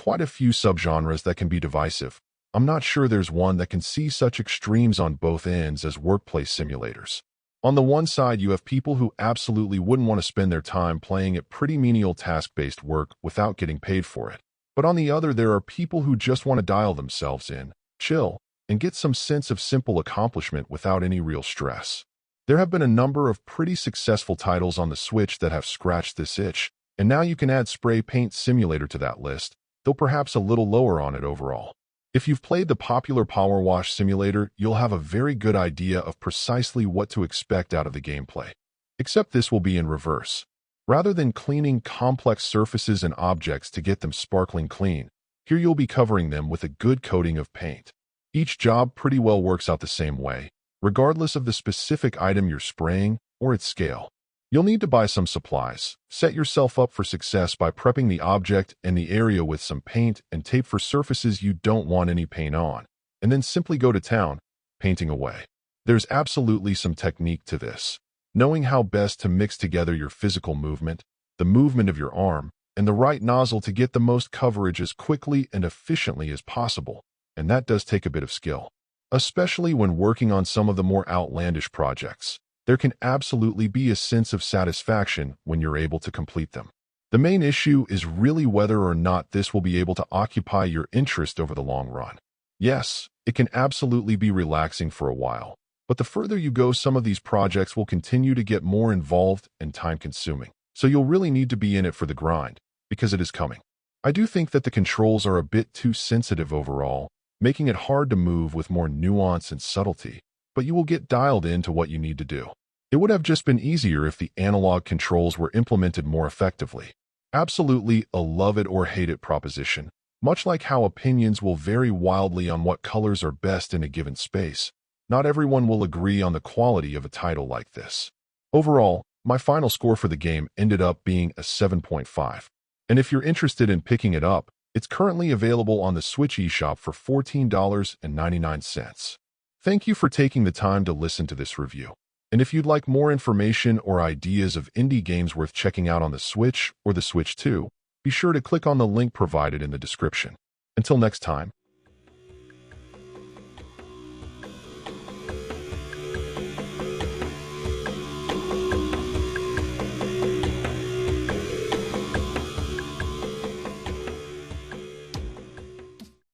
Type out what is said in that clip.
quite a few subgenres that can be divisive. I'm not sure there's one that can see such extremes on both ends as workplace simulators. On the one side, you have people who absolutely wouldn't want to spend their time playing at pretty menial task-based work without getting paid for it. But on the other, there are people who just want to dial themselves in, chill, and get some sense of simple accomplishment without any real stress. There have been a number of pretty successful titles on the Switch that have scratched this itch, and now you can add Spray Paint Simulator to that list, though perhaps a little lower on it overall. If you've played the popular Power Wash Simulator, you'll have a very good idea of precisely what to expect out of the gameplay. Except this will be in reverse. Rather than cleaning complex surfaces and objects to get them sparkling clean, here you'll be covering them with a good coating of paint. Each job pretty well works out the same way, regardless of the specific item you're spraying or its scale. You'll need to buy some supplies. Set yourself up for success by prepping the object and the area with some paint and tape for surfaces you don't want any paint on, and then simply go to town, painting away. There's absolutely some technique to this. Knowing how best to mix together your physical movement, the movement of your arm, and the right nozzle to get the most coverage as quickly and efficiently as possible, and that does take a bit of skill. Especially when working on some of the more outlandish projects. There can absolutely be a sense of satisfaction when you're able to complete them. The main issue is really whether or not this will be able to occupy your interest over the long run. Yes, it can absolutely be relaxing for a while, but the further you go, some of these projects will continue to get more involved and time-consuming. So you'll really need to be in it for the grind, because it is coming. I do think that the controls are a bit too sensitive overall, making it hard to move with more nuance and subtlety, but you will get dialed into what you need to do. It would have just been easier if the analog controls were implemented more effectively. Absolutely a love it or hate it proposition, much like how opinions will vary wildly on what colors are best in a given space. Not everyone will agree on the quality of a title like this. Overall, my final score for the game ended up being a 7.5. And if you're interested in picking it up, it's currently available on the Switch eShop for $14.99. Thank you for taking the time to listen to this review. And if you'd like more information or ideas of indie games worth checking out on the Switch or the Switch 2, be sure to click on the link provided in the description. Until next time.